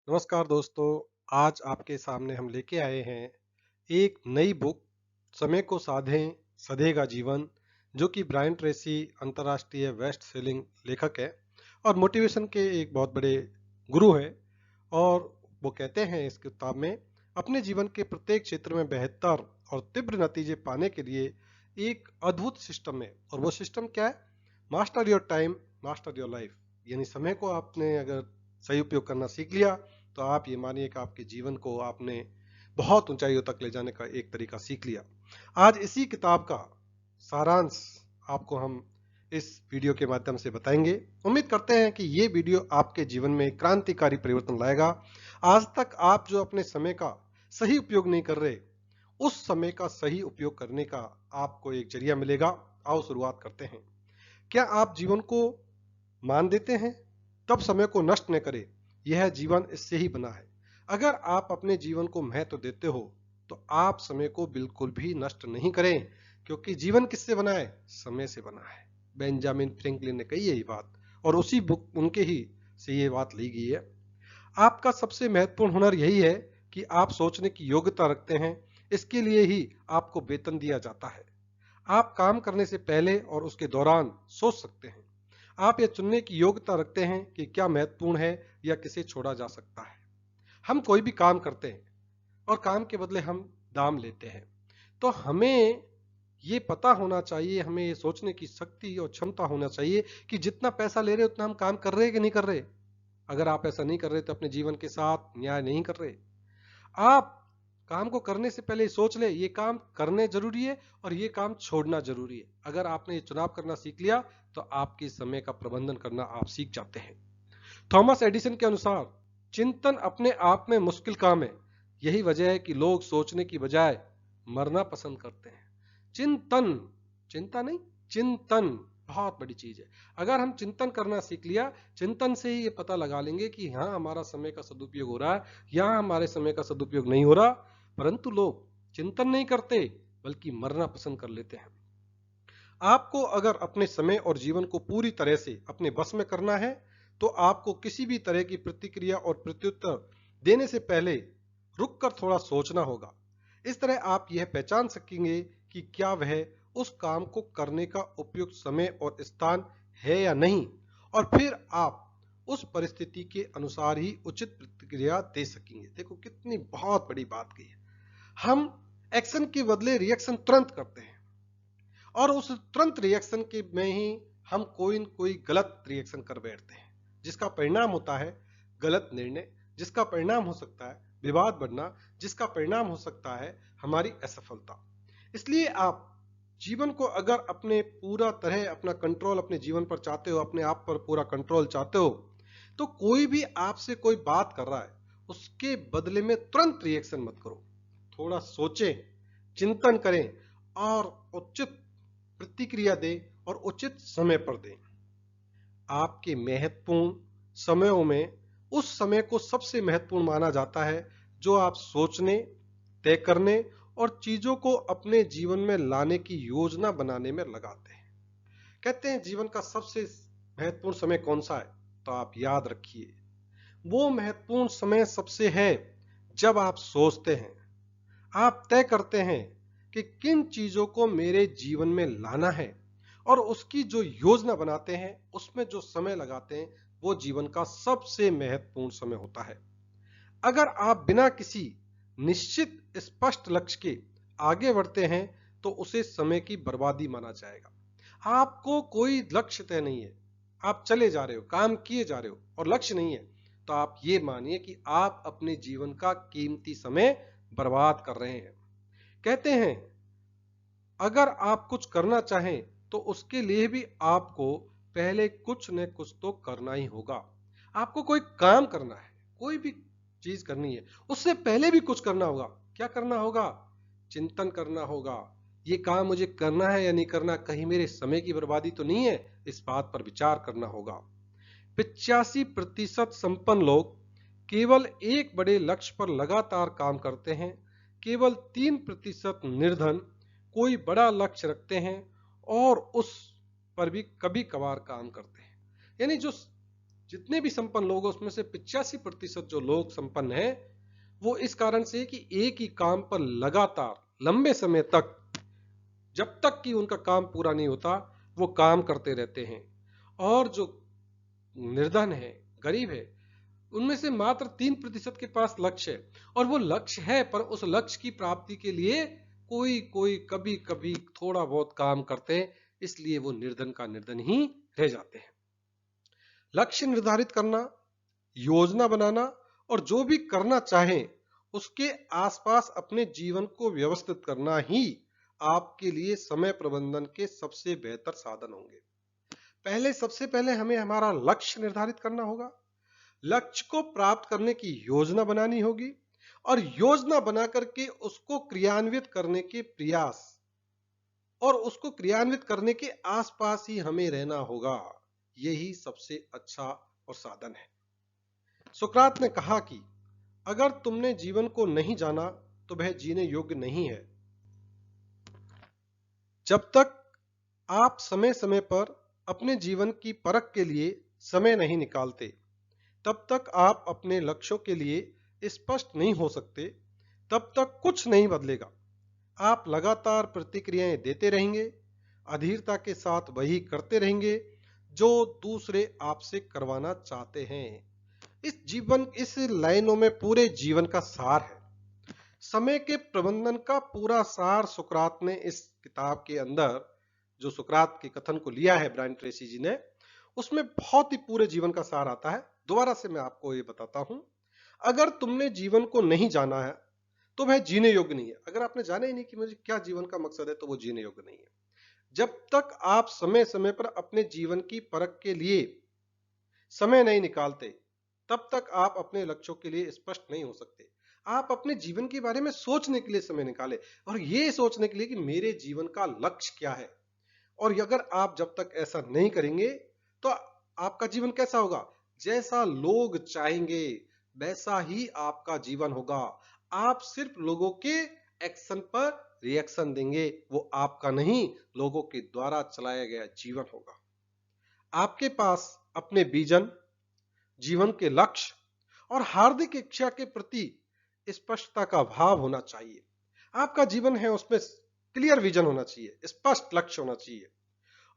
नमस्कार दोस्तों। आज आपके सामने हम लेके आए हैं एक नई बुक, समय को साधें सधेगा जीवन, जो कि ब्रायन ट्रेसी अंतर्राष्ट्रीय बेस्ट सेलिंग लेखक है और मोटिवेशन के एक बहुत बड़े गुरु हैं। और वो कहते हैं इस किताब में, अपने जीवन के प्रत्येक क्षेत्र में बेहतर और तीव्र नतीजे पाने के लिए एक अद्भुत सिस्टम है। और वो सिस्टम क्या है? Master your time, master your life. यानी समय को आपने अगर सही उपयोग करना सीख लिया तो आप ये मानिए कि आपके जीवन को आपने बहुत ऊंचाइयों तक ले जाने का एक तरीका सीख लिया। आज इसी किताब का सारांश आपको हम इस वीडियो के माध्यम से बताएंगे। उम्मीद करते हैं कि ये वीडियो आपके जीवन में क्रांतिकारी परिवर्तन लाएगा। आज तक आप जो अपने समय का सही उपयोग नहीं कर रहे, उस समय का सही उपयोग करने का आपको एक जरिया मिलेगा। आओ शुरुआत करते हैं। क्या आप जीवन को मान देते हैं? तब समय को नष्ट न करें, यह जीवन इससे ही बना है। अगर आप अपने जीवन को महत्व देते हो तो आप समय को बिल्कुल भी नष्ट नहीं करें, क्योंकि जीवन किससे बना है? समय से बना है। बेंजामिन फ्रैंकलिन ने कही यही बात, और उसी बुक उनके ही से ये बात ली गई है। आपका सबसे महत्वपूर्ण हुनर यही है कि आप सोचने की योग्यता रखते हैं। इसके लिए ही आपको वेतन दिया जाता है। आप काम करने से पहले और उसके दौरान सोच सकते हैं। आप यह चुनने की योग्यता रखते हैं कि क्या महत्वपूर्ण है या किसे छोड़ा जा सकता है। हम कोई भी काम करते हैं और काम के बदले हम दाम लेते हैं, तो हमें ये पता होना चाहिए, हमें ये सोचने की शक्ति और क्षमता होना चाहिए कि जितना पैसा ले रहे उतना हम काम कर रहे हैं कि नहीं कर रहे। अगर आप ऐसा नहीं कर रहे तो अपने जीवन के साथ न्याय नहीं कर रहे। आप काम को करने से पहले सोच ले, ये काम करने जरूरी है और ये काम छोड़ना जरूरी है। अगर आपने ये चुनाव करना सीख लिया तो आपके समय का प्रबंधन करना आप सीख जाते हैं। थॉमस एडिसन के अनुसार चिंतन अपने आप में मुश्किल काम है। यही वजह है कि लोग सोचने की बजाय मरना पसंद करते हैं। चिंतन, चिंता नहीं, चिंतन बहुत बड़ी चीज है। अगर हम चिंतन करना सीख लिया, चिंतन से ही ये पता लगा लेंगे कि हाँ, हमारा समय का सदुपयोग हो रहा है या हमारे समय का सदुपयोग नहीं हो रहा। परंतु लोग चिंतन नहीं करते, बल्कि मरना पसंद कर लेते हैं। आपको अगर अपने समय और जीवन को पूरी तरह से अपने बस में करना है तो आपको किसी भी तरह की प्रतिक्रिया और प्रत्युत्तर देने से पहले रुक कर थोड़ा सोचना होगा। इस तरह आप यह पहचान सकेंगे कि क्या वह उस काम को करने का उपयुक्त समय और स्थान है या नहीं, और फिर आप उस परिस्थिति के अनुसार ही उचित प्रतिक्रिया दे सकेंगे। देखो कितनी बहुत बड़ी बात कही है। हम एक्शन के बदले रिएक्शन तुरंत करते हैं, और उस तुरंत रिएक्शन के में ही हम कोई न कोई गलत रिएक्शन कर बैठते हैं, जिसका परिणाम होता है गलत निर्णय, जिसका परिणाम हो सकता है विवाद बढ़ना, जिसका परिणाम हो सकता है हमारी असफलता। इसलिए आप जीवन को अगर अपने पूरा तरह अपना कंट्रोल अपने जीवन पर चाहते हो, अपने आप पर पूरा कंट्रोल चाहते हो, तो कोई भी आपसे कोई बात कर रहा है उसके बदले में तुरंत रिएक्शन मत करो। थोड़ा सोचें, चिंतन करें और उचित प्रतिक्रिया दें, और उचित समय पर दें। आपके महत्वपूर्ण समयों में उस समय को सबसे महत्वपूर्ण माना जाता है जो आप सोचने, तय करने और चीजों को अपने जीवन में लाने की योजना बनाने में लगाते हैं। कहते हैं जीवन का सबसे महत्वपूर्ण समय कौन सा है? तो आप याद रखिए, वो महत्वपूर्ण समय सबसे है जब आप सोचते हैं, आप तय करते हैं कि किन चीजों को मेरे जीवन में लाना है, और उसकी जो योजना बनाते हैं, उसमें जो समय लगाते हैं, वो जीवन का सबसे महत्वपूर्ण समय होता है। अगर आप बिना किसी निश्चित स्पष्ट लक्ष्य के आगे बढ़ते हैं तो उसे समय की बर्बादी माना जाएगा। आपको कोई लक्ष्य तय नहीं है, आप चले जा रहे हो, काम किए जा रहे हो और लक्ष्य नहीं है, तो आप ये मानिए कि आप अपने जीवन का कीमती समय बर्बाद कर रहे हैं। कहते हैं अगर आप कुछ करना चाहें तो उसके लिए भी आपको पहले कुछ न कुछ तो करना ही होगा। आपको कोई काम करना है, कोई भी चीज करनी है, उससे पहले भी कुछ करना होगा। क्या करना होगा? चिंतन करना होगा। ये काम मुझे करना है या नहीं करना, कहीं मेरे समय की बर्बादी तो नहीं है, इस बात पर विचार करना होगा। 85% संपन्न लोग केवल एक बड़े लक्ष्य पर लगातार काम करते हैं। केवल 3% निर्धन कोई बड़ा लक्ष्य रखते हैं और उस पर भी कभी कभार काम करते हैं। यानी जो जितने भी संपन्न लोग हैं उसमें से 85% जो लोग संपन्न हैं वो इस कारण से कि एक ही काम पर लगातार लंबे समय तक, जब तक कि उनका काम पूरा नहीं होता, वो काम करते रहते हैं। और जो निर्धन है, गरीब है, उनमें से मात्र 3% के पास लक्ष्य है, और वो लक्ष्य है पर उस लक्ष्य की प्राप्ति के लिए कोई कोई कभी कभी थोड़ा बहुत काम करते हैं, इसलिए वो निर्धन का निर्धन ही रह जाते हैं। लक्ष्य निर्धारित करना, योजना बनाना और जो भी करना चाहें उसके आसपास अपने जीवन को व्यवस्थित करना ही आपके लिए समय प्रबंधन के सबसे बेहतर साधन होंगे। सबसे पहले हमें हमारा लक्ष्य निर्धारित करना होगा, लक्ष्य को प्राप्त करने की योजना बनानी होगी और योजना बना करके उसको क्रियान्वित करने के प्रयास और उसको क्रियान्वित करने के आसपास ही हमें रहना होगा। यही सबसे अच्छा और साधन है। सुकरात ने कहा कि अगर तुमने जीवन को नहीं जाना तो वह जीने योग्य नहीं है। जब तक आप समय समय पर अपने जीवन की परख के लिए समय नहीं निकालते, तब तक आप अपने लक्ष्यों के लिए स्पष्ट नहीं हो सकते, तब तक कुछ नहीं बदलेगा। आप लगातार प्रतिक्रियाएं देते रहेंगे, अधीरता के साथ वही करते रहेंगे जो दूसरे आपसे करवाना चाहते हैं। इस लाइनों में पूरे जीवन का सार है। समय के प्रबंधन का पूरा सार सुकरात ने इस किताब के अंदर, जो सुकरात के कथन को लिया है ब्रायन ट्रेसी जी ने, उसमें बहुत ही पूरे जीवन का सार आता है। दोबारा से मैं आपको ये बताता हूं, अगर तुमने जीवन को नहीं जाना है तो वह जीने योग्य नहीं है। अगर आपने जाना ही नहीं कि मुझे क्या जीवन का मकसद है तो वो जीने योग्य नहीं है। जब तक आप समय समय पर अपने जीवन की परख के लिए समय नहीं निकालते, तब तक आप अपने लक्ष्यों के लिए स्पष्ट नहीं हो सकते। आप अपने जीवन के बारे में सोचने के लिए समय निकालें, और ये सोचने के लिए कि मेरे जीवन का लक्ष्य क्या है। और अगर आप जब तक ऐसा नहीं करेंगे तो आपका जीवन कैसा होगा? जैसा लोग चाहेंगे वैसा ही आपका जीवन होगा। आप सिर्फ लोगों के एक्शन पर रिएक्शन देंगे, वो आपका नहीं, लोगों के द्वारा चलाया गया जीवन होगा। आपके पास अपने विजन, जीवन के लक्ष्य और हार्दिक इच्छा के प्रति स्पष्टता का भाव होना चाहिए। आपका जीवन है उसमें क्लियर विजन होना चाहिए, स्पष्ट लक्ष्य होना चाहिए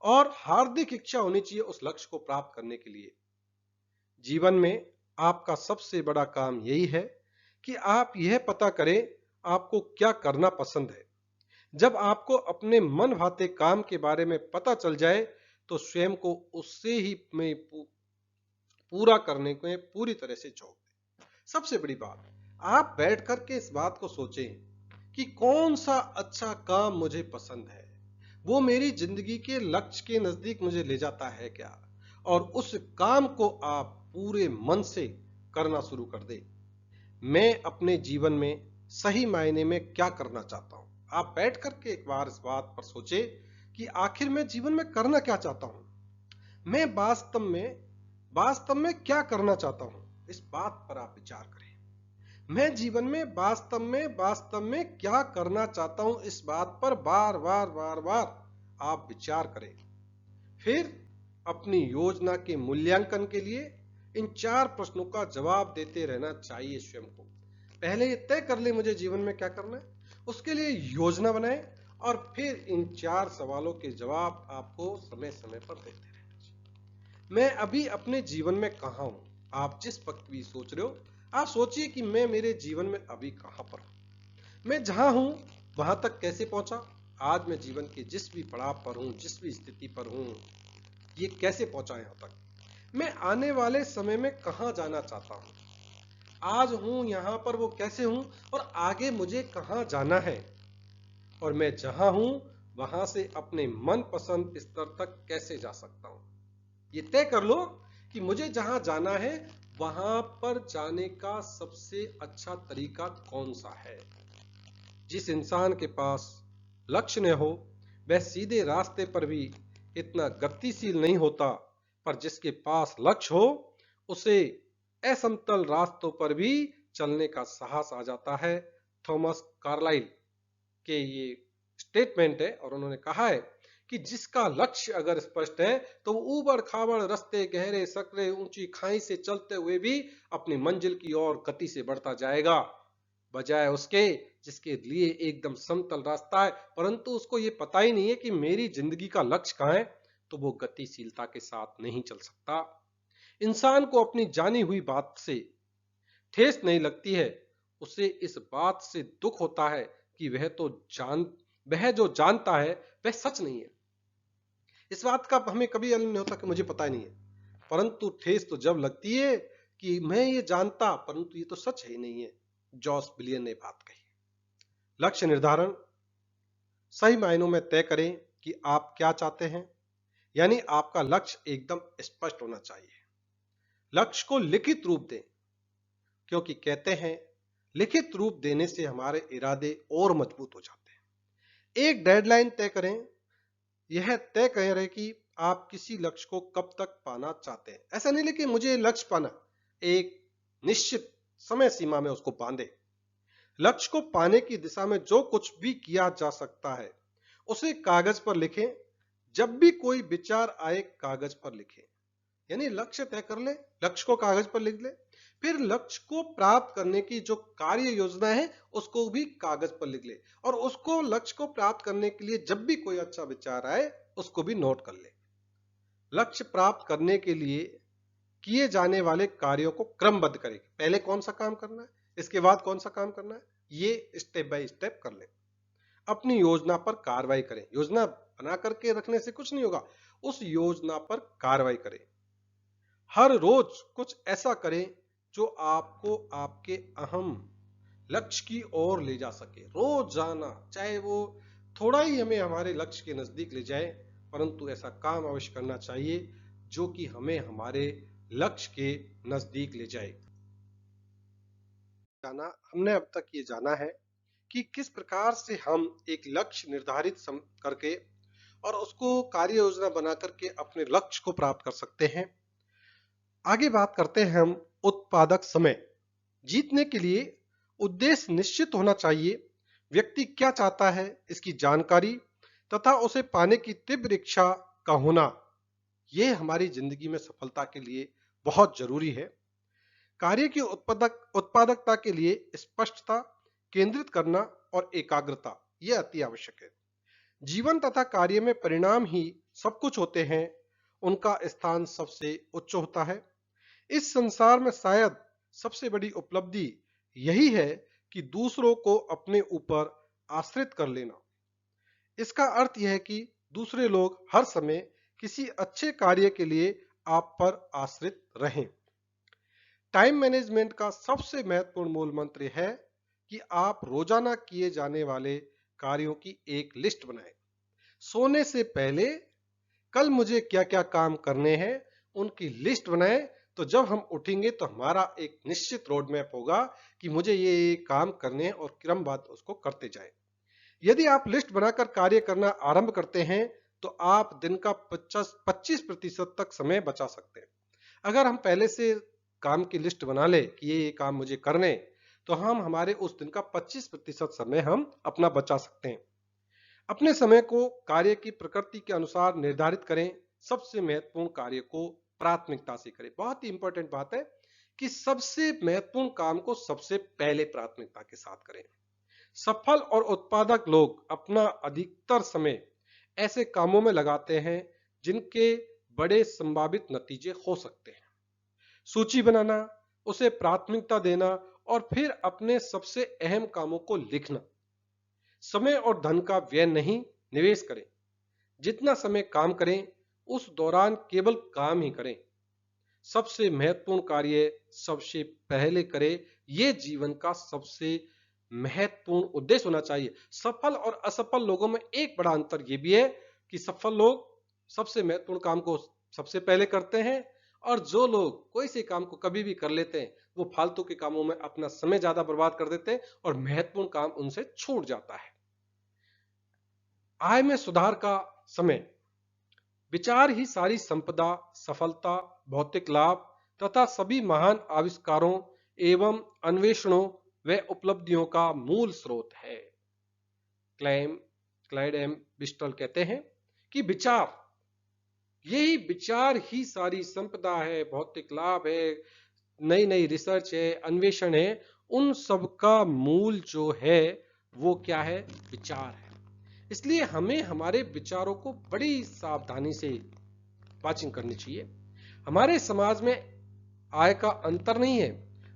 और हार्दिक इच्छा होनी चाहिए उस लक्ष्य को प्राप्त करने के लिए। जीवन में आपका सबसे बड़ा काम यही है कि आप यह पता करें आपको क्या करना पसंद है। जब आपको अपने मन भाते काम के बारे में पता चल जाए तो स्वयं को उससे ही में पूरा करने को पूरी तरह से झोंक दें। सबसे बड़ी बात, आप बैठ कर के इस बात को सोचें कि कौन सा अच्छा काम मुझे पसंद है, वो मेरी जिंदगी के लक्ष्य के नजदीक मुझे ले जाता है क्या, और उस काम को आप पूरे मन से करना शुरू कर दे। मैं अपने जीवन में सही मायने में क्या करना चाहता हूं। आप बैठ करके एक बार इस बात पर सोचे कि आखिर मैं जीवन में करना क्या चाहता हूं, मैं वास्तव में क्या करना चाहता हूं। इस बात पर आप विचार करें। मैं जीवन में वास्तव में क्या करना चाहता हूं, इस बात पर बार बार आप विचार करें। फिर अपनी योजना के मूल्यांकन के लिए इन 4 प्रश्नों का जवाब देते रहना चाहिए स्वयं को। पहले ये तय कर ले मुझे जीवन में क्या करना है, उसके लिए योजना बनाएं और फिर इन 4 सवालों के जवाब आपको समय समय पर देते रहना चाहिए। मैं अभी अपने जीवन में कहां हूं। आप जिस वक्त भी सोच रहे हो, आप सोचिए कि मैं मेरे जीवन में अभी कहां पर हूं, मैं जहां हूं वहां तक कैसे पहुंचा, आज मैं जीवन के जिस भी पड़ाव पर हूं, जिस भी स्थिति पर हूं, ये कैसे पहुंचा यहां तक, मैं आने वाले समय में कहां जाना चाहता हूं, आज हूं यहां पर वो कैसे हूं और आगे मुझे कहां जाना है, और मैं जहां हूं वहां से अपने मनपसंद स्तर तक कैसे जा सकता हूं। ये तय कर लो कि मुझे जहां जाना है वहां पर जाने का सबसे अच्छा तरीका कौन सा है। जिस इंसान के पास लक्ष्य न हो वह सीधे रास्ते पर भी इतना गतिशील नहीं होता, पर जिसके पास लक्ष्य हो उसे असमतल रास्तों पर भी चलने का साहस आ जाता है। थॉमस कार्लाइल के ये स्टेटमेंट है और उन्होंने कहा है कि जिसका लक्ष्य अगर स्पष्ट है तो वो ऊबड़ खाबड़ रास्ते, गहरे सकरे, ऊंची खाई से चलते हुए भी अपनी मंजिल की ओर गति से बढ़ता जाएगा, बजाय उसके जिसके लिए एकदम समतल रास्ता है परंतु उसको ये पता ही नहीं है कि मेरी जिंदगी का लक्ष्य कहाँ है, तो वो गतिशीलता के साथ नहीं चल सकता। इंसान को अपनी जानी हुई बात से ठेस नहीं लगती है, उसे इस बात से दुख होता है कि वह जो जानता है वह सच नहीं है। इस बात का हमें कभी इल्म नहीं होता कि मुझे पता ही नहीं है, परंतु ठेस तो जब लगती है कि मैं ये जानता परंतु ये तो सच ही नहीं है। जॉस बिलियन ने बात कही। लक्ष्य निर्धारण सही मायनों में तय करें कि आप क्या चाहते हैं, यानी आपका लक्ष्य एकदम स्पष्ट होना चाहिए। लक्ष्य को लिखित रूप दें, क्योंकि कहते हैं लिखित रूप देने से हमारे इरादे और मजबूत हो जाते हैं। एक डेडलाइन तय करें, यह तय करें कि आप किसी लक्ष्य को कब तक पाना चाहते हैं। ऐसा नहीं लेकिन मुझे लक्ष्य पाना, एक निश्चित समय सीमा में उसको बांधे। लक्ष्य को पाने की दिशा में जो कुछ भी किया जा सकता है उसे कागज पर लिखें। जब भी कोई विचार आए कागज पर लिखें, यानी लक्ष्य तय कर ले, लक्ष्य को कागज पर लिख ले, फिर लक्ष्य को प्राप्त करने की जो कार्य योजना है उसको भी कागज पर लिख ले, और उसको लक्ष्य को प्राप्त करने के लिए जब भी कोई अच्छा विचार आए उसको भी नोट कर ले। लक्ष्य प्राप्त करने के लिए किए जाने वाले कार्यों को क्रमबद्ध करें, पहले कौन सा काम करना है, इसके बाद कौन सा काम करना है, ये स्टेप बाय स्टेप कर ले। अपनी योजना पर कार्रवाई करें। योजना बना करके रखने से कुछ नहीं होगा, उस योजना पर कार्रवाई करें। हर रोज कुछ ऐसा करें जो आपको आपके अहम लक्ष्य की ओर ले जा सके। रोजाना, चाहे वो थोड़ा ही हमें हमारे लक्ष्य के नजदीक ले जाए, परंतु ऐसा काम अवश्य करना चाहिए जो कि हमें हमारे लक्ष्य के नजदीक ले जाए। हमने अब तक ये जाना है कि किस प्रकार से हम एक लक्ष्य निर्धारित करके और उसको कार्य योजना बना करके अपने लक्ष्य को प्राप्त कर सकते हैं। आगे बात करते हैं हम उत्पादक समय। जीतने के लिए उद्देश्य निश्चित होना चाहिए। व्यक्ति क्या चाहता है इसकी जानकारी तथा उसे पाने की तीव्र इच्छा का होना, यह हमारी जिंदगी में सफलता के लिए बहुत जरूरी है। कार्य की उत्पादकता के लिए स्पष्टता, केंद्रित करना और एकाग्रता यह अति आवश्यक है। जीवन तथा कार्य में परिणाम ही सब कुछ होते हैं, उनका स्थान सबसे उच्च होता है। इस संसार में शायद सबसे बड़ी उपलब्धि यही है कि दूसरों को अपने ऊपर आश्रित कर लेना। इसका अर्थ यह है कि दूसरे लोग हर समय किसी अच्छे कार्य के लिए आप पर आश्रित रहें। टाइम मैनेजमेंट का सबसे महत्वपूर्ण मूल मंत्र है कि आप रोजाना किए जाने वाले कार्यों की एक लिस्ट बनाएं। सोने से पहले कल मुझे क्या क्या काम करने हैं उनकी लिस्ट बनाएं, तो जब हम उठेंगे तो हमारा एक निश्चित रोड मैप होगा कि मुझे ये काम करने हैं और क्रमबद्ध उसको करते जाएं। यदि आप लिस्ट बनाकर कार्य करना आरंभ करते हैं तो आप दिन का 25% तक समय बचा सकते हैं। अगर हम पहले से काम की लिस्ट बना ले कि ये काम मुझे करने, तो हम हमारे उस दिन का 25% समय हम अपना बचा सकते हैं। अपने समय को कार्य की प्रकृति के अनुसार निर्धारित करें। सबसे महत्वपूर्ण कार्य को प्राथमिकता से करें। बहुत ही इंपॉर्टेंट बात है कि सबसे महत्वपूर्ण काम को सबसे पहले प्राथमिकता के साथ करें। सफल और उत्पादक लोग अपना अधिकतर समय ऐसे कामों में लगाते हैं जिनके बड़े संभावित नतीजे हो सकते हैं। सूची बनाना, उसे प्राथमिकता देना और फिर अपने सबसे अहम कामों को लिखना। समय और धन का व्यय नहीं, निवेश करें। जितना समय काम करें उस दौरान केवल काम ही करें। सबसे महत्वपूर्ण कार्य सबसे पहले करें, यह जीवन का सबसे महत्वपूर्ण उद्देश्य होना चाहिए। सफल और असफल लोगों में एक बड़ा अंतर यह भी है कि सफल लोग सबसे महत्वपूर्ण काम को सबसे पहले करते हैं, और जो लोग कोई से काम को कभी भी कर लेते हैं वो फालतू के कामों में अपना समय ज्यादा बर्बाद कर देते हैं और महत्वपूर्ण काम उनसे छूट जाता है। आय में सुधार का समय। विचार ही सारी संपदा, सफलता, भौतिक लाभ तथा सभी महान आविष्कारों एवं अन्वेषणों व उपलब्धियों का मूल स्रोत है। क्लाइड एम बिस्टल कहते हैं कि विचार, यही विचार ही सारी संपदा है, भौतिक लाभ है, नई नई रिसर्च है, अन्वेषण है, उन सब का मूल जो है वो क्या है? विचार है। इसलिए हमें हमारे विचारों को बड़ी सावधानी से वाचिंग करनी चाहिए। हमारे समाज में आय का अंतर नहीं है,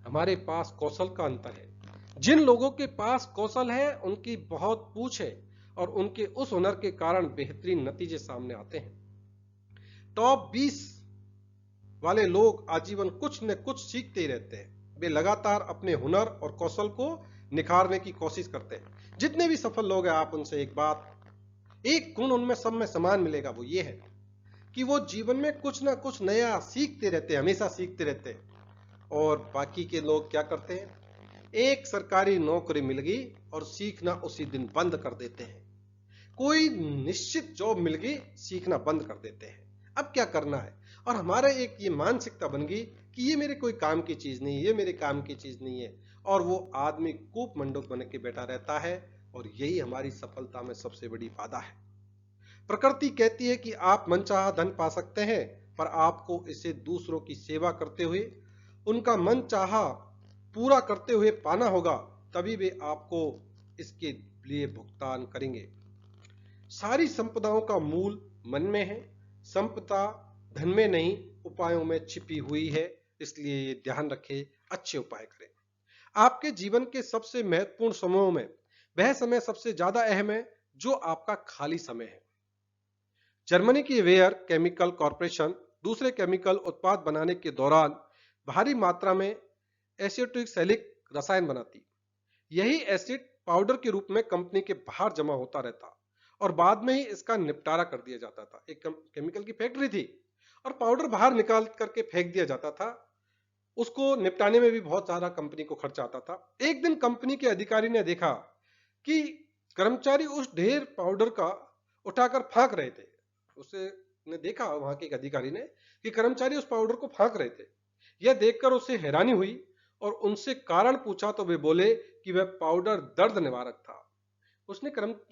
हमारे पास कौशल का अंतर है। जिन लोगों के पास कौशल है उनकी बहुत पूछ है और उनके उस हुनर के कारण बेहतरीन नतीजे सामने आते हैं। टॉप 20 वाले लोग आजीवन कुछ न कुछ सीखते ही रहते हैं। वे लगातार अपने हुनर और कौशल को निखारने की कोशिश करते हैं। जितने भी सफल लोग हैं, आप उनसे एक गुण उनमें सब में समान मिलेगा, वो ये है कि वो जीवन में कुछ ना कुछ नया सीखते रहते हैं, हमेशा सीखते रहते हैं। और बाकी के लोग क्या करते हैं? एक सरकारी नौकरी मिल गई और सीखना उसी दिन बंद कर देते हैं। कोई निश्चित जॉब मिल गई, सीखना बंद कर देते हैं। अब क्या करना है? और हमारा एक ये मानसिकता बन गई कि ये मेरे कोई काम की चीज नहीं है, ये मेरे काम की चीज नहीं है, और वो आदमी कूप मंडूक बन के बैठा रहता है। और यही हमारी सफलता में सबसे बड़ी बाधा है। प्रकृति कहती है कि आप मनचाहा धन पा सकते हैं, पर आपको इसे दूसरों की सेवा करते हुए, उनका मन चाहा पूरा करते हुए पाना होगा, तभी वे आपको इसके लिए भुगतान करेंगे। सारी संपदाओं का मूल मन में है। संपदा धन में नहीं, उपायों में छिपी हुई है। इसलिए ये ध्यान रखें, अच्छे उपाय करें। आपके जीवन के सबसे महत्वपूर्ण समयों में वह समय सबसे ज्यादा अहम है जो आपका खाली समय है। जर्मनी की वेयर केमिकल कॉरपोरेशन दूसरे केमिकल उत्पाद बनाने के दौरान भारी मात्रा में एसिटिलसैलिक रसायन बनाती। यही एसिड पाउडर के रूप में कंपनी के बाहर जमा होता रहता और बाद में ही इसका निपटारा कर दिया जाता था। एक केमिकल की फैक्ट्री थी और पाउडर बाहर निकाल करके फेंक दिया जाता था। उसको निपटाने में भी बहुत सारा कंपनी को खर्चा आता था। एक दिन कंपनी के अधिकारी ने देखा कि कर्मचारी उस ढेर पाउडर का उठाकर फेंक रहे थे। उसे ने देखा, वहां के एक अधिकारी ने, कि कर्मचारी उस पाउडर को फेंक रहे थे। यह देखकर उसे हैरानी हुई और उनसे कारण पूछा तो वे बोले कि वह पाउडर दर्द निवारक था।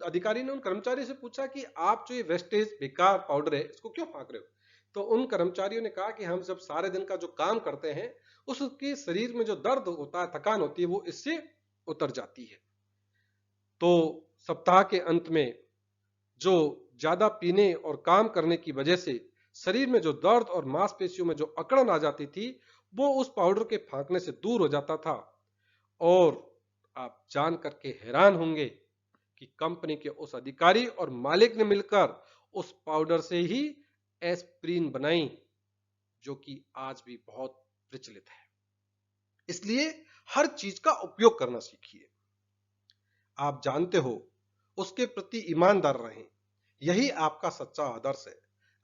अधिकारी ने उन कर्मचारी से पूछा कि आप जो ये वेस्टेज बेकार पाउडर है, इसको क्यों फेंक रहे हो? तो उन कर्मचारियों ने कहा कि हम जब सारे दिन का जो काम करते हैं, उसके शरीर में जो दर्द होता है, थकान होती है, वो इससे उतर जाती है। तो सप्ताह के अंत में जो ज्यादा पीने और काम करने की वजह से शरीर में जो दर्द और मांसपेशियों में जो अकड़न आ जाती थी, वो उस पाउडर के फेंकने से दूर हो जाता था। और आप जान करके हैरान होंगे कि कंपनी के उस अधिकारी और मालिक ने मिलकर उस पाउडर से ही एस्प्रिन बनाई, जो कि आज भी बहुत प्रचलित है। इसलिए हर चीज का उपयोग करना सीखिए। आप जानते हो, उसके प्रति ईमानदार रहें। यही आपका सच्चा आदर्श है।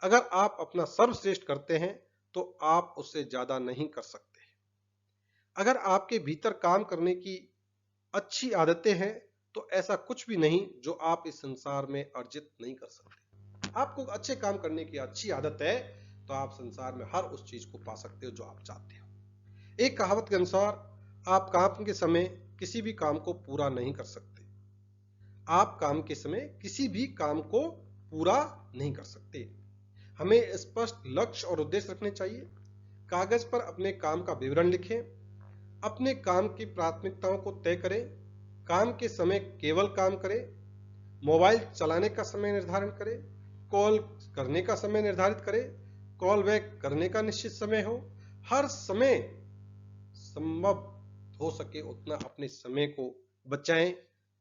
अगर आप अपना सर्वश्रेष्ठ करते हैं तो आप उससे ज्यादा नहीं कर सकते। अगर आपके भीतर काम करने की अच्छी आदतें हैं तो ऐसा कुछ भी नहीं जो आप इस संसार में अर्जित नहीं कर सकते। आपको अच्छे काम करने की अच्छी आदत है तो आप संसार में हर उस चीज को पा सकते हो जो आप चाहते हो। एक कहावत के अनुसार, आप काम के समय किसी भी काम को पूरा नहीं कर सकते। आप काम के समय किसी भी काम को पूरा नहीं कर सकते। हमें स्पष्ट लक्ष्य और उद्देश्य रखने चाहिए। कागज पर अपने काम का विवरण लिखें। अपने काम की प्राथमिकताओं को तय करें। काम के समय केवल काम करें। मोबाइल चलाने का समय निर्धारण करें। कॉल करने का समय निर्धारित करें। कॉल बैक करने का निश्चित समय हो। हर समय संभव हो सके उतना अपने समय को बचाएं,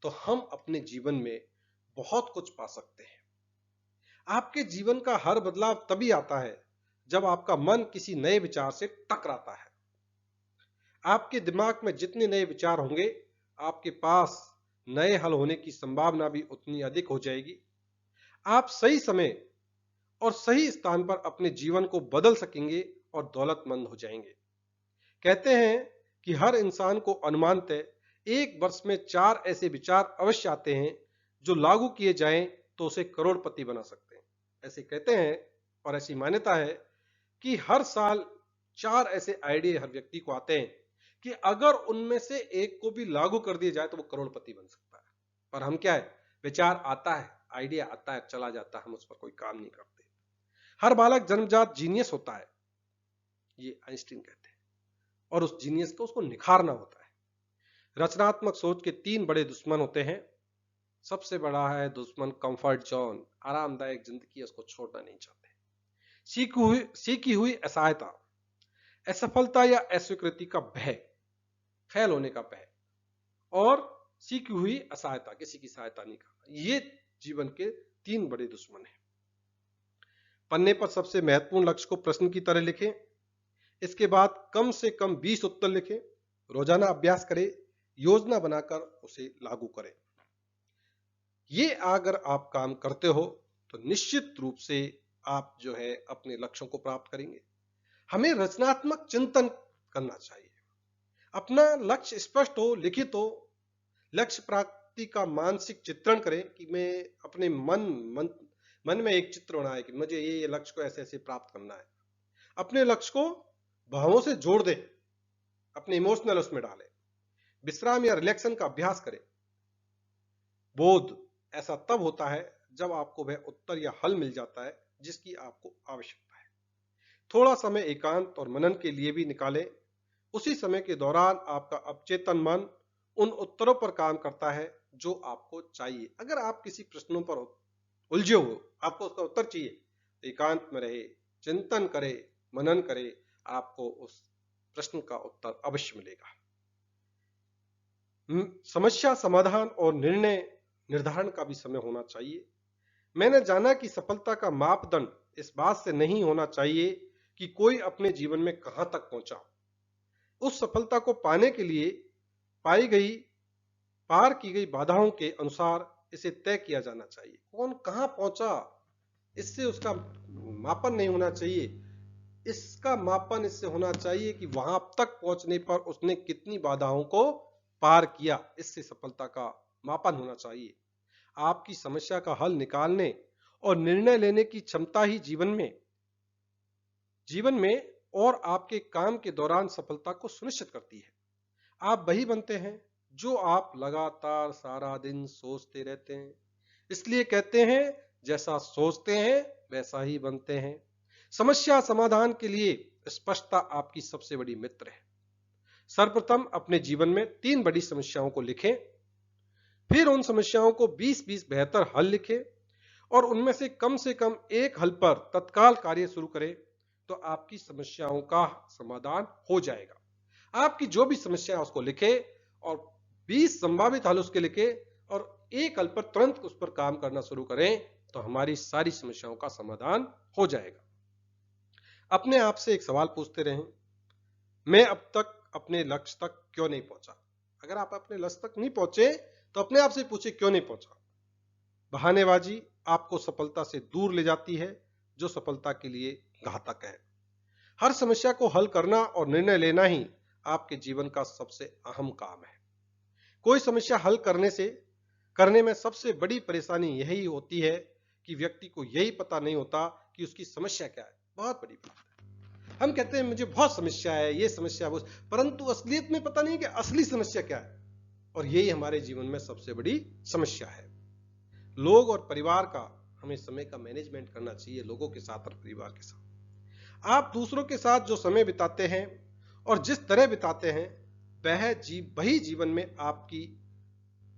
तो हम अपने जीवन में बहुत कुछ पा सकते हैं। आपके जीवन का हर बदलाव तभी आता है जब आपका मन किसी नए विचार से टकराता है। आपके दिमाग में जितने नए विचार होंगे, आपके पास नए हल होने की संभावना भी उतनी अधिक हो जाएगी। आप सही समय और सही स्थान पर अपने जीवन को बदल सकेंगे और दौलतमंद हो जाएंगे। कहते हैं कि हर इंसान को अनुमानतः एक वर्ष में 4 ऐसे विचार अवश्य आते हैं जो लागू किए जाएं तो उसे करोड़पति बना सकते हैं। ऐसे कहते हैं और ऐसी मान्यता है कि हर साल 4 ऐसे आइडिया हर व्यक्ति को आते हैं कि अगर उनमें से एक को भी लागू कर दिया जाए तो वो करोड़पति बन सकता है। पर हम क्या है, विचार आता है, आइडिया आता है चला जाता है, हम उस पर कोई काम नहीं करते। हर बालक जन्मजात जीनियस होता है, ये आइंस्टीन कहते हैं, और उस जीनियस को उसको निखारना होता है। रचनात्मक सोच के 3 बड़े दुश्मन होते हैं। सबसे बड़ा है दुश्मन कंफर्ट जोन, आरामदायक जिंदगी उसको छोड़ना नहीं चाहते। सीखी हुई असहायता, असफलता या अस्वीकृति का भय, फेल होने का भय, और सीखी हुई असहायता, किसी की सहायता नहीं करना, ये जीवन के 3 बड़े दुश्मन हैं। पन्ने पर सबसे महत्वपूर्ण लक्ष्य को प्रश्न की तरह लिखें। इसके बाद कम से कम 20 उत्तर लिखें। रोजाना अभ्यास करें, योजना बनाकर उसे लागू करें। ये अगर आप काम करते हो तो निश्चित रूप से आप जो है अपने लक्ष्यों को प्राप्त करेंगे। हमें रचनात्मक चिंतन करना चाहिए। अपना लक्ष्य स्पष्ट हो, लिखित हो। लक्ष्य प्राप्ति का मानसिक चित्रण करें कि मैं अपने मन में एक चित्र बनाए कि मुझे ये लक्ष्य को ऐसे ऐसे प्राप्त करना है। अपने लक्ष्य को भावों से जोड़ दें, अपने इमोशनल उसमें डालें। विश्राम या रिलैक्सन का अभ्यास करें। बोध ऐसा तब होता है जब आपको वह उत्तर या हल मिल जाता है जिसकी आपको आवश्यकता है। थोड़ा समय एकांत और मनन के लिए भी निकालें। उसी समय के दौरान आपका अवचेतन मन उन उत्तरों पर काम करता है जो आपको चाहिए। अगर आप किसी प्रश्नों पर उलझे हो, आपको उसका उत्तर चाहिए, एकांत में रहे, चिंतन करे, मनन करे, आपको उस प्रश्न का उत्तर अवश्य मिलेगा। समस्या समाधान और निर्णय निर्धारण का भी समय होना चाहिए। मैंने जाना कि सफलता का मापदंड इस बात से नहीं होना चाहिए कि कोई अपने जीवन में कहां तक पहुंचा। उस सफलता को पाने के लिए पार की गई बाधाओं के अनुसार इसे तय किया जाना चाहिए। कौन कहां पहुंचा, इससे उसका मापन नहीं होना चाहिए। इसका मापन इससे होना चाहिए कि वहां तक पहुंचने पर उसने कितनी बाधाओं को पार किया, इससे सफलता का मापन होना चाहिए। आपकी समस्या का हल निकालने और निर्णय लेने की क्षमता ही जीवन में और आपके काम के दौरान सफलता को सुनिश्चित करती है। आप वही बनते हैं जो आप लगातार सारा दिन सोचते रहते हैं। इसलिए कहते हैं जैसा सोचते हैं वैसा ही बनते हैं। समस्या समाधान के लिए स्पष्टता आपकी सबसे बड़ी मित्र है। सर्वप्रथम अपने जीवन में 3 बड़ी समस्याओं को लिखें, फिर उन समस्याओं को 20-20 बेहतर हल लिखें और उनमें से कम एक हल पर तत्काल कार्य शुरू करें तो आपकी समस्याओं का समाधान हो जाएगा। आपकी जो भी समस्या है उसको लिखें और 20 संभावित हल उसके लिखें और एक हल पर तुरंत उस पर काम करना शुरू करें तो हमारी सारी समस्याओं का समाधान हो जाएगा। अपने आप से एक सवाल पूछते रहें, मैं अब तक अपने लक्ष्य तक क्यों नहीं पहुंचा। अगर आप अपने लक्ष्य तक नहीं पहुंचे तो अपने आप से पूछे क्यों नहीं पहुंचा। बहानेबाजी आपको सफलता से दूर ले जाती है, जो सफलता के लिए घातक है। हर समस्या को हल करना और निर्णय लेना ही आपके जीवन का सबसे अहम काम है। कोई समस्या हल करने में सबसे बड़ी परेशानी यही होती है कि व्यक्ति को यही पता नहीं होता कि उसकी समस्या क्या है। बहुत बड़ी बात है। हम कहते हैं मुझे बहुत समस्या है, ये समस्या वो, परंतु असलियत में पता नहीं कि असली समस्या क्या है। और यही हमारे जीवन में सबसे बड़ी समस्या है। लोग और परिवार का हमें समय का मैनेजमेंट करना चाहिए, लोगों के साथ और परिवार के साथ। आप दूसरों के साथ जो समय बिताते हैं और जिस तरह बिताते हैं वही जीवन में आपकी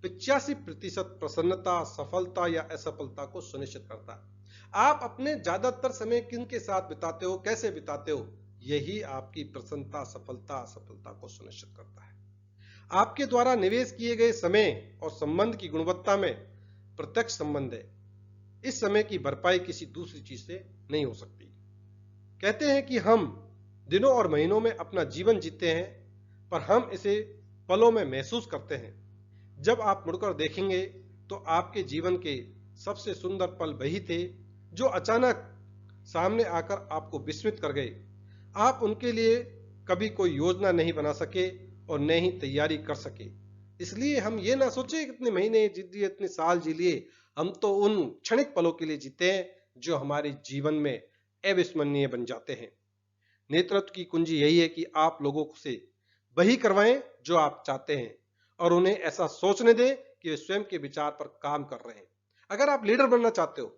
85% प्रसन्नता, सफलता या असफलता को सुनिश्चित करता है। आप अपने ज्यादातर समय किनके साथ बिताते हो, कैसे बिताते हो, यही आपकी प्रसन्नता, सफलता, असफलता को सुनिश्चित करता है। आपके द्वारा निवेश किए गए समय और संबंध की गुणवत्ता में प्रत्यक्ष संबंध है। इस समय की भरपाई किसी दूसरी चीज से नहीं हो सकती। कहते हैं कि हम दिनों और महीनों में अपना जीवन जीते हैं, पर हम इसे पलों में महसूस करते हैं। जब आप मुड़कर देखेंगे तो आपके जीवन के सबसे सुंदर पल वही थे जो अचानक सामने आकर आपको विस्मित कर गए। आप उनके लिए कभी कोई योजना नहीं बना सके और न ही तैयारी कर सके। इसलिए हम ये ना सोचे कितने महीने जी लिए, इतने साल जी लिए। हम तो उन क्षणिक पलों के लिए जीते हैं जो हमारे जीवन में अविस्मरणीय बन जाते हैं। नेतृत्व की कुंजी यही है कि आप लोगों से वही करवाएं जो आप चाहते हैं और उन्हें ऐसा सोचने दें कि वे स्वयं के विचार पर काम कर रहे हैं। अगर आप लीडर बनना चाहते हो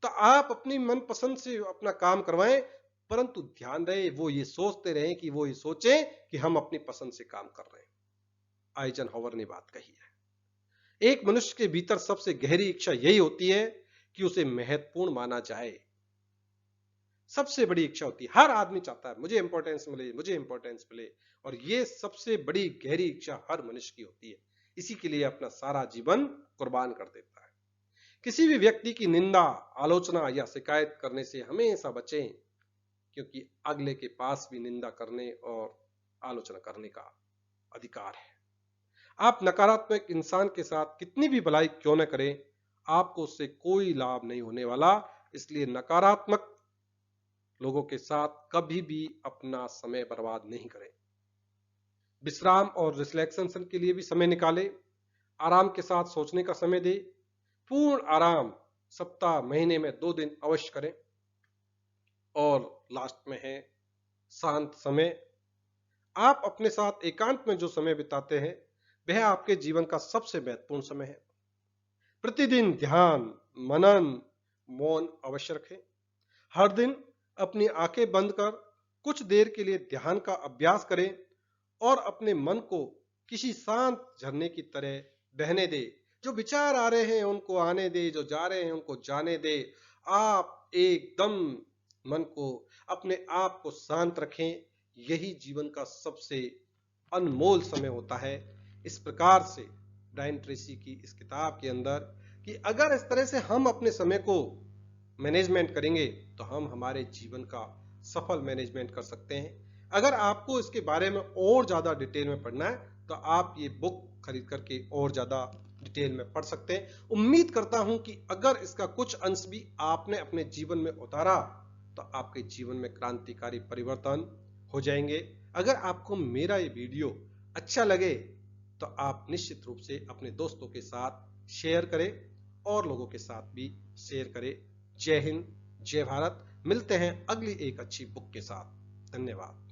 तो आप अपनी मनपसंद से अपना काम करवाएं, परंतु ध्यान रहे वो ये सोचते रहें कि वो ये सोचें कि हम अपनी पसंद से काम कर रहे हैं। आइजनहावर ने बात कही है, एक मनुष्य के भीतर सबसे गहरी इच्छा यही होती है कि उसे महत्वपूर्ण माना जाए। सबसे बड़ी इच्छा होती है, हर आदमी चाहता है मुझे इंपॉर्टेंस मिले, मुझे इंपॉर्टेंस मिले, और ये सबसे बड़ी गहरी इच्छा हर मनुष्य की होती है। इसी के लिए अपना सारा जीवन कुर्बान कर देता है। किसी भी व्यक्ति की निंदा, आलोचना या शिकायत करने से हमेशा बचें, क्योंकि अगले के पास भी निंदा करने और आलोचना करने का अधिकार है। आप नकारात्मक इंसान के साथ कितनी भी भलाई क्यों न करें, आपको उससे कोई लाभ नहीं होने वाला। इसलिए नकारात्मक लोगों के साथ कभी भी अपना समय बर्बाद नहीं करें। विश्राम और रिलैक्सेशन के लिए भी समय निकालें। आराम के साथ सोचने का समय दें। पूर्ण आराम सप्ताह, महीने में 2 दिन अवश्य करें। और लास्ट में है शांत समय। आप अपने साथ एकांत में जो समय बिताते हैं वह आपके जीवन का सबसे महत्वपूर्ण समय है। प्रतिदिन ध्यान, मनन, मौन अवश्य रखें। हर दिन अपनी आंखें बंद कर कुछ देर के लिए ध्यान का अभ्यास करें और अपने मन को किसी शांत झरने की तरह बहने दे। जो विचार आ रहे हैं उनको आने दे, जो जा रहे हैं उनको जाने दे। आप एकदम मन को, अपने आप को शांत रखें। यही जीवन का सबसे अनमोल समय होता है। इस प्रकार से ब्रायन ट्रेसी की इस किताब के अंदर कि अगर इस तरह से हम अपने समय को मैनेजमेंट करेंगे तो हम हमारे जीवन का सफल मैनेजमेंट कर सकते हैं। अगर आपको इसके बारे में और ज्यादा डिटेल में पढ़ना है तो आप ये बुक खरीद करके और ज्यादा डिटेल में पढ़ सकते हैं। उम्मीद करता हूं कि अगर इसका कुछ अंश भी आपने अपने जीवन में उतारा तो आपके जीवन में क्रांतिकारी परिवर्तन हो जाएंगे। अगर आपको मेरा ये वीडियो अच्छा लगे तो आप निश्चित रूप से अपने दोस्तों के साथ शेयर करें और लोगों के साथ भी शेयर करें। जय हिंद, जय भारत। मिलते हैं अगली एक अच्छी बुक के साथ। धन्यवाद।